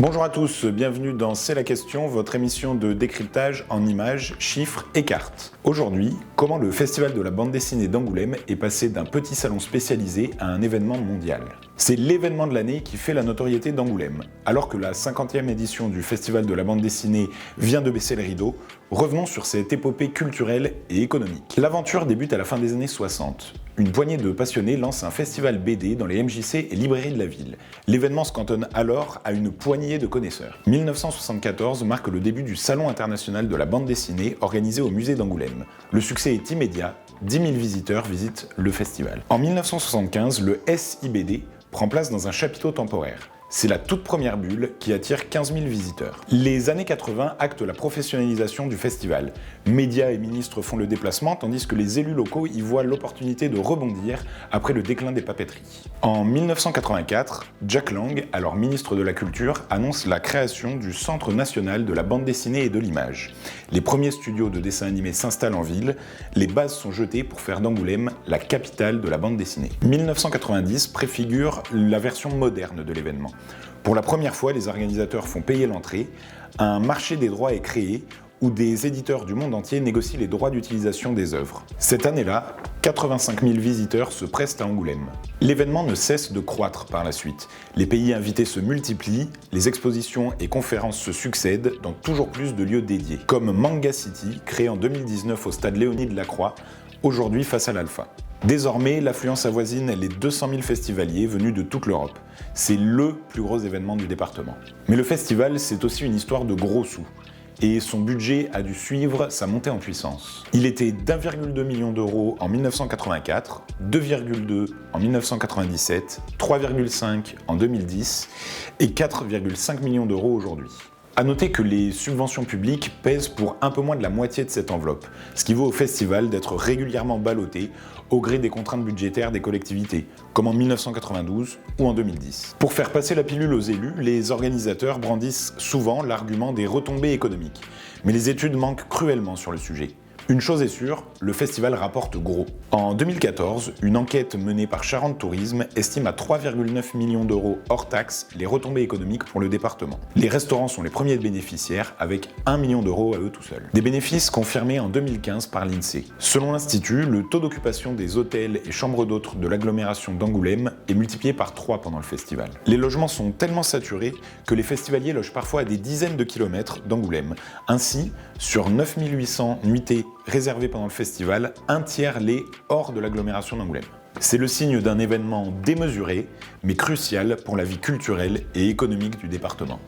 Bonjour à tous, bienvenue dans C'est la question, votre émission de décryptage en images, chiffres et cartes. Aujourd'hui, comment le Festival de la bande dessinée d'Angoulême est passé d'un petit salon spécialisé à un événement mondial. C'est l'événement de l'année qui fait la notoriété d'Angoulême. Alors que la 50e édition du Festival de la bande dessinée vient de baisser le rideau, revenons sur cette épopée culturelle et économique. L'aventure débute à la fin des années 60. Une poignée de passionnés lance un festival BD dans les MJC et librairies de la ville. L'événement se cantonne alors à une poignée de connaisseurs. 1974 marque le début du Salon international de la bande dessinée organisé au musée d'Angoulême. Le succès est immédiat, 10 000 visiteurs visitent le festival. En 1975, le SIBD prend place dans un chapiteau temporaire. C'est la toute première bulle qui attire 15 000 visiteurs. Les années 80 actent la professionnalisation du festival. Médias et ministres font le déplacement, tandis que les élus locaux y voient l'opportunité de rebondir après le déclin des papeteries. En 1984, Jack Lang, alors ministre de la Culture, annonce la création du Centre national de la bande dessinée et de l'image. Les premiers studios de dessin animé s'installent en ville, les bases sont jetées pour faire d'Angoulême la capitale de la bande dessinée. 1990 préfigure la version moderne de l'événement. Pour la première fois, les organisateurs font payer l'entrée, un marché des droits est créé où des éditeurs du monde entier négocient les droits d'utilisation des œuvres. Cette année-là, 85 000 visiteurs se pressent à Angoulême. L'événement ne cesse de croître par la suite. Les pays invités se multiplient, les expositions et conférences se succèdent dans toujours plus de lieux dédiés, comme Manga City, créé en 2019 au stade Léonide Lacroix, aujourd'hui face à l'Alpha. Désormais, l'affluence avoisine les 200 000 festivaliers venus de toute l'Europe. C'est le plus gros événement du département. Mais le festival, c'est aussi une histoire de gros sous. Et son budget a dû suivre sa montée en puissance. Il était d'1,2 million d'euros en 1984, 2,2 en 1997, 3,5 en 2010 et 4,5 millions d'euros aujourd'hui. A noter que les subventions publiques pèsent pour un peu moins de la moitié de cette enveloppe, ce qui vaut au festival d'être régulièrement ballotté au gré des contraintes budgétaires des collectivités, comme en 1992 ou en 2010. Pour faire passer la pilule aux élus, les organisateurs brandissent souvent l'argument des retombées économiques, mais les études manquent cruellement sur le sujet. Une chose est sûre, le festival rapporte gros. En 2014, une enquête menée par Charente Tourisme estime à 3,9 millions d'euros hors taxes les retombées économiques pour le département. Les restaurants sont les premiers bénéficiaires avec 1 million d'euros à eux tout seuls. Des bénéfices confirmés en 2015 par l'INSEE. Selon l'Institut, le taux d'occupation des hôtels et chambres d'hôtes de l'agglomération d'Angoulême est multiplié par 3 pendant le festival. Les logements sont tellement saturés que les festivaliers logent parfois à des dizaines de kilomètres d'Angoulême. Ainsi, sur 9 800 nuitées réservées pendant le festival, un tiers l'est hors de l'agglomération d'Angoulême. C'est le signe d'un événement démesuré, mais crucial pour la vie culturelle et économique du département.